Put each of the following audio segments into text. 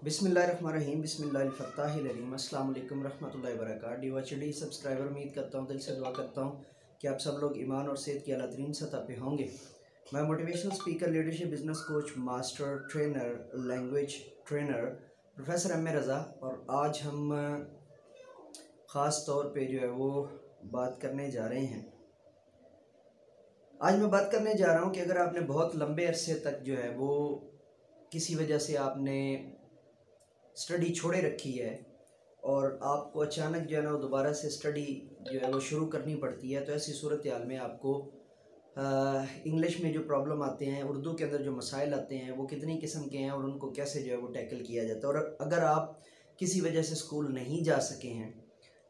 बिस्मिल्लाहिर्रहमानिर्रहीम बिस्मिल्लाहिल-फत्ताहिल-अलीम अस्सलाम वालेकुम रहमतुल्लाहि व बरकातहू। DYHD सब्सक्राइबर उम्मीद करता हूँ, दिल से दुआ करता हूँ कि आप सब लोग ईमान और सेहत की आला तरीन सतह पे होंगे। मैं motivational speaker, leadership, business coach, master trainer, language trainer professor M A Raza, और आज हम ख़ास तौर पे जो है वो बात करने जा रहे हैं। आज मैं बात करने जा रहा हूँ कि अगर आपने बहुत लंबे अरसे तक जो है वो किसी वजह से आपने स्टडी छोड़े रखी है और आपको अचानक जो है ना वो दोबारा से स्टडी जो है वो शुरू करनी पड़ती है, तो ऐसी सूरत हाल में आपको इंग्लिश में जो प्रॉब्लम आते हैं, उर्दू के अंदर जो मसाइल आते हैं, वो कितनी किस्म के हैं और उनको कैसे जो है वो टैकल किया जाता है। और अगर आप किसी वजह से स्कूल नहीं जा सके हैं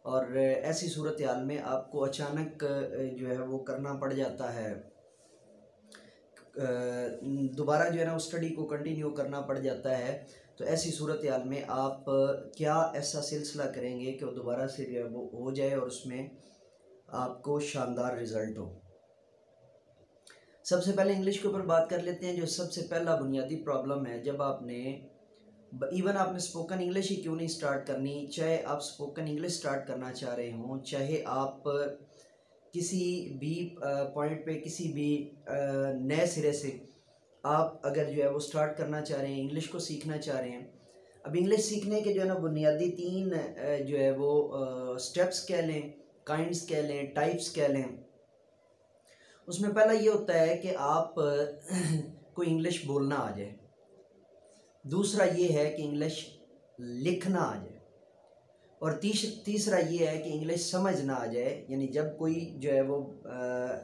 और ऐसी सूरत हाल में आपको अचानक जो है वो करना पड़ जाता है, दोबारा जो है ना वो स्टडी को कंटिन्यू करना पड़ जाता है, तो ऐसी सूरत हाल में आप क्या ऐसा सिलसिला करेंगे कि वो दोबारा से जो है वो हो जाए और उसमें आपको शानदार रिज़ल्ट हो। सबसे पहले इंग्लिश के ऊपर बात कर लेते हैं। जो सबसे पहला बुनियादी प्रॉब्लम है, जब आपने आपने स्पोकन इंग्लिश ही क्यों नहीं स्टार्ट करनी, चाहे आप स्पोकन इंग्लिश स्टार्ट करना चाह रहे हों, चाहे आप किसी भी पॉइंट पे किसी भी नए सिरे से आप अगर जो है वो स्टार्ट करना चाह रहे हैं, इंग्लिश को सीखना चाह रहे हैं। अब इंग्लिश सीखने के जो है ना बुनियादी तीन जो है वो स्टेप्स कह लें, काइंड्स कह लें, टाइप्स कह लें। उसमें पहला ये होता है कि आप को इंग्लिश बोलना आ जाए। दूसरा ये है कि इंग्लिश लिखना आ जाए। और तीसरा ये है कि इंग्लिश समझना आ जाए। यानी जब कोई जो है वो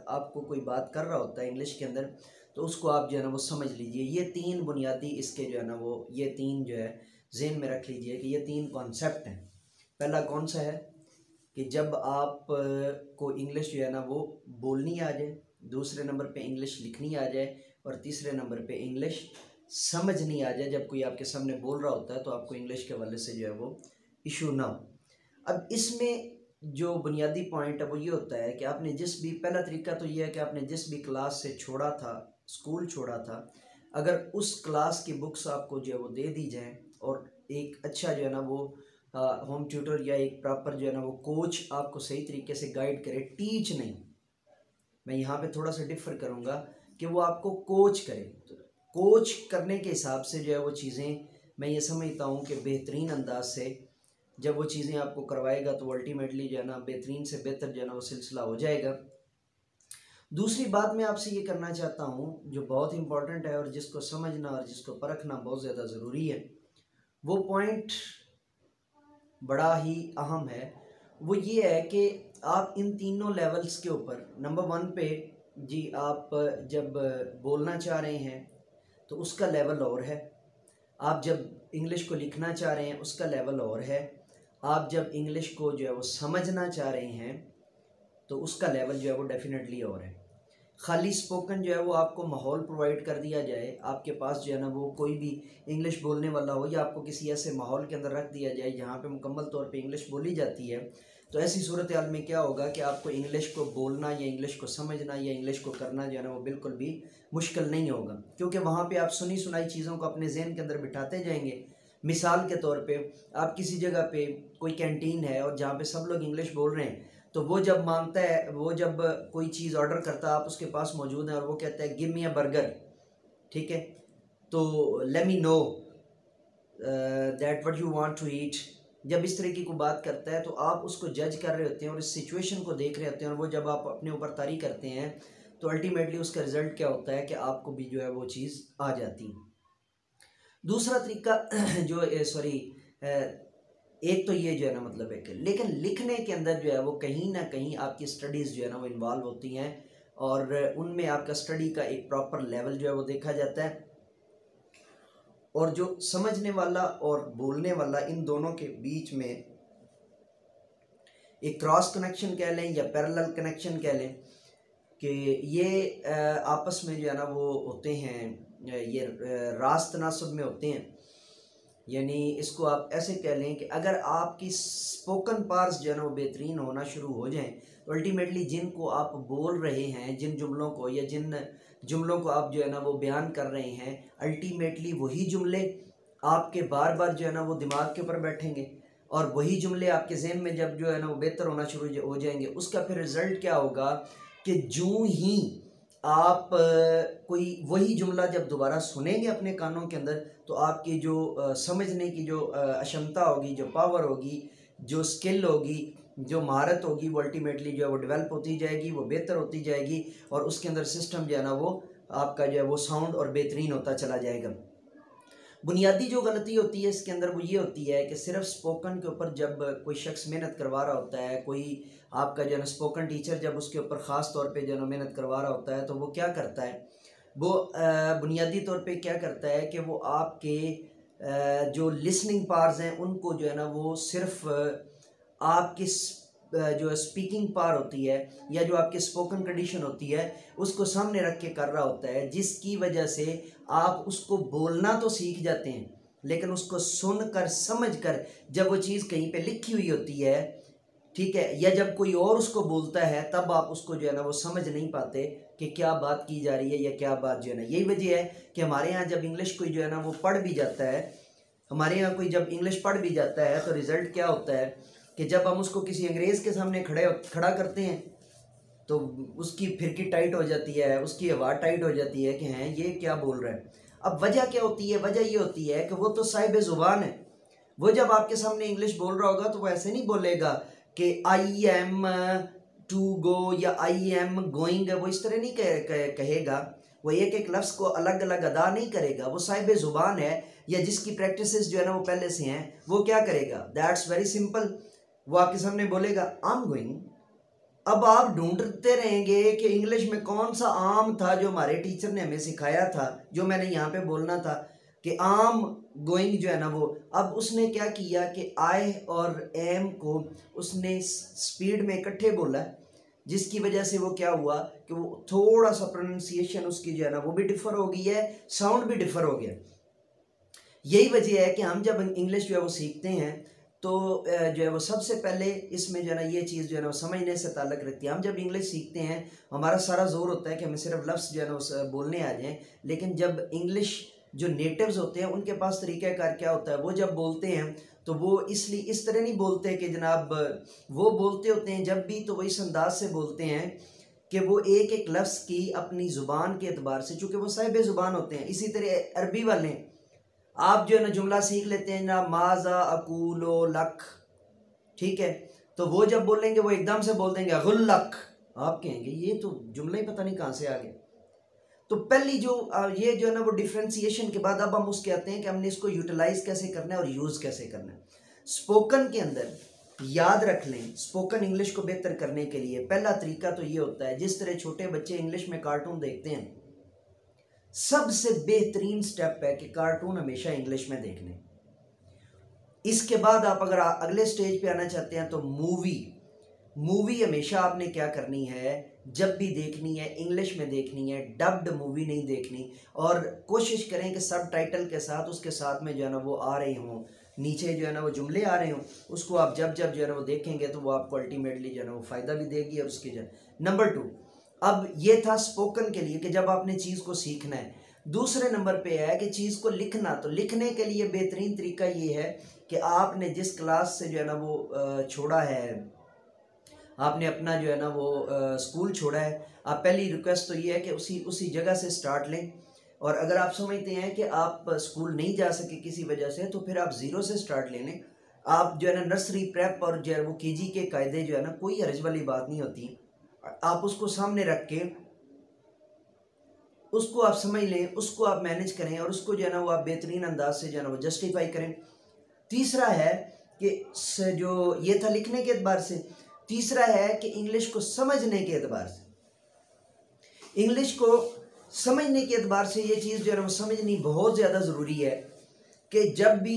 आपको कोई बात कर रहा होता है इंग्लिश के अंदर, तो उसको आप जो है ना वो समझ लीजिए। ये तीन बुनियादी इसके जो है ना वो ये तीन जो है ज़हन में रख लीजिए कि ये तीन कॉन्सेप्ट हैं। पहला कौन सा है कि जब आप को इंग्लिश जो है ना वो बोलनी आ जाए, दूसरे नंबर पे इंग्लिश लिखनी आ जाए, और तीसरे नंबर पे इंग्लिश समझनी आ जाए। जब कोई आपके सामने बोल रहा होता है तो आपको इंग्लिश के हवाले से जो है वो इशू ना हो। अब इसमें जो बुनियादी पॉइंट है वो ये होता है कि आपने जिस भी, पहला तरीका तो ये है कि आपने जिस भी क्लास से छोड़ा था, स्कूल छोड़ा था, अगर उस क्लास की बुक्स आपको जो है वो दे दी जाएं और एक अच्छा जो है ना वो होम ट्यूटर या एक प्रॉपर जो है ना वो कोच आपको सही तरीके से गाइड करे, टीच नहीं, मैं यहाँ पे थोड़ा सा डिफ़र करूँगा कि वो आपको कोच करे। तो कोच करने के हिसाब से जो है वो चीज़ें मैं ये समझता हूँ कि बेहतरीन अंदाज से जब वो चीज़ें आपको करवाएगा तो अल्टीमेटली जो है ना बेहतरीन से बेहतर जो है ना वो सिलसिला हो जाएगा। दूसरी बात मैं आपसे ये करना चाहता हूँ जो बहुत इम्पोर्टेंट है और जिसको समझना और जिसको परखना बहुत ज़्यादा ज़रूरी है, वो पॉइंट बड़ा ही अहम है। वो ये है कि आप इन तीनों लेवल्स के ऊपर, नंबर 1 पे जी आप जब बोलना चाह रहे हैं तो उसका लेवल और है, आप जब इंग्लिश को लिखना चाह रहे हैं उसका लेवल और है, आप जब इंग्लिश को जो है वो समझना चाह रहे हैं तो उसका लेवल जो है वो डेफिनेटली और है। खाली स्पोकन जो है वो आपको माहौल प्रोवाइड कर दिया जाए, आपके पास जो है ना वो कोई भी इंग्लिश बोलने वाला हो, या आपको किसी ऐसे माहौल के अंदर रख दिया जाए जहाँ पे मुकम्मल तौर पे इंग्लिश बोली जाती है, तो ऐसी सूरत हाल में क्या होगा कि आपको इंग्लिश को बोलना या इंग्लिश को समझना या इंग्लिश को करना जो है ना वो बिल्कुल भी मुश्किल नहीं होगा, क्योंकि वहाँ पे आप सुनी सुनाई चीज़ों को अपने जहन के अंदर बिठाते जाएंगे। मिसाल के तौर पे आप किसी जगह पे कोई कैंटीन है और जहाँ पे सब लोग इंग्लिश बोल रहे हैं, तो वो जब मांगता है, वो जब कोई चीज़ ऑर्डर करता है, आप उसके पास मौजूद हैं और वो कहता है गिव मी अ बर्गर, ठीक है, तो let me know that what you want to eat, जब इस तरीके को बात करता है तो आप उसको जज कर रहे होते हैं और इस सिचुएशन को देख रहे होते हैं, और वो जब आप अपने ऊपर तारी करते हैं तो अल्टीमेटली उसका रिजल्ट क्या होता है कि आपको भी जो है वो चीज़ आ जाती है। दूसरा तरीका जो एक तो ये जो है ना मतलब है कि, लेकिन लिखने के अंदर जो है वो कहीं ना कहीं आपकी स्टडीज़ जो है ना वो इन्वॉल्व होती हैं और उनमें आपका स्टडी का एक प्रॉपर लेवल जो है वो देखा जाता है, और जो समझने वाला और बोलने वाला इन दोनों के बीच में एक क्रॉस कनेक्शन कह लें या पैरेलल कनेक्शन कह लें कि ये आपस में जो है ना वो होते हैं, ये रास्त तनासब में होते हैं। यानी इसको आप ऐसे कह लें कि अगर आपकी स्पोकन पार्ट्स जो है ना वो बेहतरीन होना शुरू हो जाएं, तो अल्टीमेटली जिनको आप बोल रहे हैं, जिन जुमलों को या जिन जुमलों को आप जो है ना वो बयान कर रहे हैं, अल्टीमेटली वही जुमले आपके बार बार जो है ना वो दिमाग के ऊपर बैठेंगे, और वही जुमले आपके जहन में जब जो है ना वो बेहतर होना शुरू हो जाएंगे, उसका फिर रिज़ल्ट क्या होगा कि जो ही आप कोई वही जुमला जब दोबारा सुनेंगे अपने कानों के अंदर, तो आपकी जो समझने की जो क्षमता होगी, जो पावर होगी, जो स्किल होगी, जो महारत होगी, वो अल्टीमेटली जो है वो डेवलप होती जाएगी, वो बेहतर होती जाएगी, और उसके अंदर सिस्टम जो है ना वो आपका जो है वो साउंड और बेहतरीन होता चला जाएगा। बुनियादी जो गलती होती है इसके अंदर वो ये होती है कि सिर्फ स्पोकन के ऊपर जब कोई शख्स मेहनत करवा रहा होता है, कोई आपका जो है ना स्पोकन टीचर जब उसके ऊपर ख़ास तौर पे जो है ना मेहनत करवा रहा होता है, तो वो क्या करता है, वो बुनियादी तौर पे क्या करता है कि वो आपके जो लिसनिंग पार्ट्स हैं उनको जो है ना वो सिर्फ आपकी जो स्पीकिंग पार होती है या जो आपकी स्पोकन कंडीशन होती है उसको सामने रख के कर रहा होता है, जिसकी वजह से आप उसको बोलना तो सीख जाते हैं, लेकिन उसको सुनकर समझकर जब वो चीज़ कहीं पे लिखी हुई होती है, ठीक है, या जब कोई और उसको बोलता है, तब आप उसको जो है ना वो समझ नहीं पाते कि क्या बात की जा रही है या क्या बात जो है ना। यही वजह है कि हमारे यहाँ जब इंग्लिश कोई जो है ना वो पढ़ भी जाता है, हमारे यहाँ कोई जब इंग्लिश पढ़ भी जाता है, तो रिज़ल्ट क्या होता है कि जब हम उसको किसी अंग्रेज़ के सामने खड़ा करते हैं, तो उसकी फिरकी टाइट हो जाती है, उसकी आवाज़ टाइट हो जाती है कि हैं ये क्या बोल रहा है। अब वजह क्या होती है? वजह ये होती है कि वो तो साहिब ज़ुबान है, वो जब आपके सामने इंग्लिश बोल रहा होगा तो वो ऐसे नहीं बोलेगा कि आई एम टू गो या आई एम गोइंग, वो इस तरह नहीं कहेगा, वो एक एक लफ्ज़ को अलग अलग अदा नहीं करेगा। वो साहिब ज़ुबान है या जिसकी प्रैक्टिस जो है ना वो पहले से हैं, वो क्या करेगा? दैट्स वेरी सिंपल, वो आपके सामने बोलेगा आई एम गोइंग। अब आप ढूंढते रहेंगे कि इंग्लिश में कौन सा आम था जो हमारे टीचर ने हमें सिखाया था, जो मैंने यहाँ पे बोलना था कि आम गोइंग जो है ना वो, अब उसने क्या किया कि आई और एम को उसने स्पीड में इकट्ठे बोला, जिसकी वजह से वो क्या हुआ कि वो थोड़ा सा प्रोनाउंसिएशन उसकी जो है ना वो भी डिफर हो गई है, साउंड भी डिफर हो गया। यही वजह है कि हम जब इंग्लिश जो है वो सीखते हैं तो जो है वो सबसे पहले इसमें जो है ना ये चीज़ जो है ना वो समझने से ताल्लुक़ रखती है। हम जब इंग्लिश सीखते हैं हमारा सारा जोर होता है कि हमें सिर्फ लफ्ज़ जो है ना वो बोलने आ जाएं, लेकिन जब इंग्लिश जो नेटिव्स होते हैं उनके पास तरीक़ाकार क्या होता है, वो जब बोलते हैं तो वो इसलिए इस तरह नहीं बोलते कि जनाब, वो बोलते होते हैं जब भी तो वो इस अंदाज से बोलते हैं कि वो एक एक लफ्ज़ की अपनी ज़ुबान के अतबार से, चूँकि वो साहिब ज़ुबान होते हैं। इसी तरह अरबी वाले आप जो है ना जुमला सीख लेते हैं ना, माजा अकूलो लक, ठीक है, तो वो जब बोलेंगे वो एकदम से बोल देंगे गुल्लक, आप कहेंगे ये तो जुमला ही पता नहीं कहाँ से आ गया। तो पहली जो ये जो है ना वो डिफ्रेंसिएशन के बाद अब हम उसके आते हैं कि हमने इसको यूटिलाइज कैसे करना है और यूज़ कैसे करना है। स्पोकन के अंदर याद रख लें, स्पोकन इंग्लिश को बेहतर करने के लिए पहला तरीका तो ये होता है, जिस तरह छोटे बच्चे इंग्लिश में कार्टून देखते हैं, सबसे बेहतरीन स्टेप है कि कार्टून हमेशा इंग्लिश में देखने। इसके बाद आप अगर अगले स्टेज पे आना चाहते हैं तो मूवी हमेशा आपने क्या करनी है, जब भी देखनी है इंग्लिश में देखनी है, डब्ड मूवी नहीं देखनी, और कोशिश करें कि सब टाइटल के साथ उसके साथ में जो है ना वो आ रहे हों, नीचे जो है ना वो जुमले आ रहे हों, उसको आप जब जब जो है ना वो देखेंगे तो वो आपको अल्टीमेटली जो है ना वो फ़ायदा भी देगी। और उसके जो नंबर 2, अब ये था स्पोकन के लिए कि जब आपने चीज़ को सीखना है। दूसरे नंबर पे है कि चीज़ को लिखना, तो लिखने के लिए बेहतरीन तरीका ये है कि आपने जिस क्लास से जो है ना वो छोड़ा है, आपने अपना जो है ना वो स्कूल छोड़ा है, आप पहली रिक्वेस्ट तो ये है कि उसी जगह से स्टार्ट लें। और अगर आप समझते हैं कि आप स्कूल नहीं जा सके किसी वजह से, तो फिर आप ज़ीरो से स्टार्ट ले लें। आप जो है ना नर्सरी प्रेप और जो है वो केजी के कायदे जो है ना, कोई हर्ज वाली बात नहीं होती, आप उसको सामने रख के उसको आप समझ लें, उसको आप मैनेज करें और उसको जो है ना वो आप बेहतरीन अंदाज से जो है ना वो जस्टिफाई करें। तीसरा है कि जो ये था लिखने के एतबार से, तीसरा है कि इंग्लिश को समझने के एतबार से, इंग्लिश को समझने के एतबार से ये चीज़ जो है ना वो समझनी बहुत ज़्यादा ज़रूरी है कि जब भी,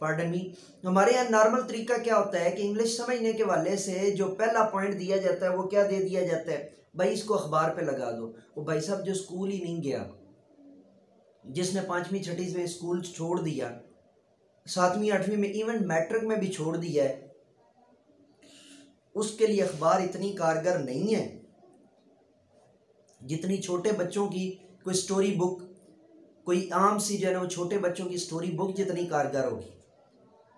पार्डन मी, हमारे यहाँ नॉर्मल तरीका क्या होता है कि इंग्लिश समझने के वाले से जो पहला पॉइंट दिया जाता है वो क्या दे दिया जाता है, भाई इसको अखबार पे लगा दो। वो भाई साहब जो स्कूल ही नहीं गया, जिसने 5वीं 6वीं में स्कूल छोड़ दिया, 7वीं 8वीं में इवन मैट्रिक में भी छोड़ दिया है, उसके लिए अखबार इतनी कारगर नहीं है जितनी छोटे बच्चों की कोई स्टोरी बुक कोई आम सी जो है ना वो छोटे बच्चों की स्टोरी बुक जितनी कारगर होगी।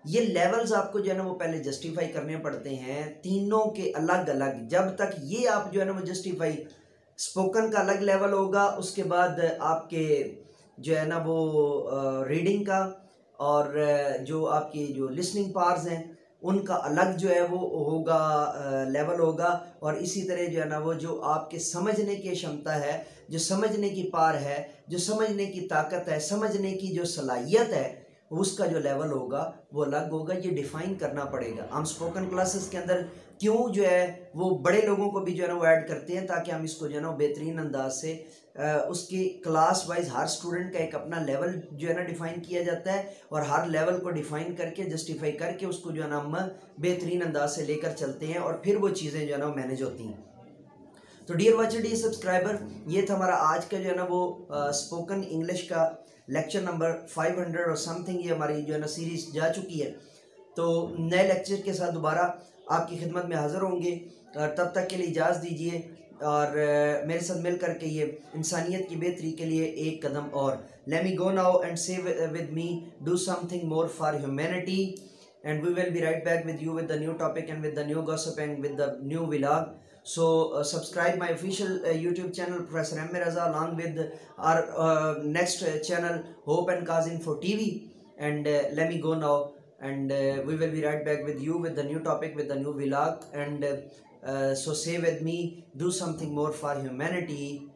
ये लेवल्स आपको जो है ना वो पहले जस्टिफाई करने पड़ते हैं, तीनों के अलग अलग। जब तक ये आप जो है ना वो जस्टिफाई, स्पोकन का अलग लेवल होगा, उसके बाद आपके जो है ना वो रीडिंग का और जो आपकी जो लिसनिंग पार्ट्स हैं उनका अलग जो है वो होगा, लेवल होगा। और इसी तरह जो है ना वो जो आपके समझने की क्षमता है, जो समझने की पार है, जो समझने की ताकत है, समझने की जो सलाहियत है, उसका जो लेवल होगा वो अलग होगा। ये डिफाइन करना पड़ेगा। हम स्पोकन क्लासेस के अंदर क्यों जो है वो बड़े लोगों को भी जो है ना वो ऐड करते हैं, ताकि हम इसको जो है ना बेहतरीन अंदाज से उसकी क्लास वाइज हर स्टूडेंट का एक अपना लेवल जो है ना डिफाइन किया जाता है, और हर लेवल को डिफाइन करके जस्टिफाई करके उसको जो है ना हम बेहतरीन अंदाज से लेकर चलते हैं, और फिर वो चीज़ें जो है ना मैनेज होती हैं। तो डियर वॉचर, डियर सब्सक्राइबर, ये था हमारा आज का जो है ना वो स्पोकन इंग्लिश का लेक्चर नंबर 500 और समथिंग। ये हमारी जो है ना सीरीज जा चुकी है। तो नए लेक्चर के साथ दोबारा आपकी खिदमत में हाज़िर होंगे। तब तक के लिए इजाज़त दीजिए, और मेरे साथ मिल करके ये इंसानियत की बेहतरी के लिए एक कदम और। Let me go now and say with me, do something more for humanity, and we will be right back with you with the new topic and with the new gossip and with the new vlog. So subscribe my official YouTube channel Professor M. Raza, along with our next channel Hope and Cause Info TV. And let me go now, and we will be right back with you with the new topic, with the new vlog. And so say with me, do something more for humanity.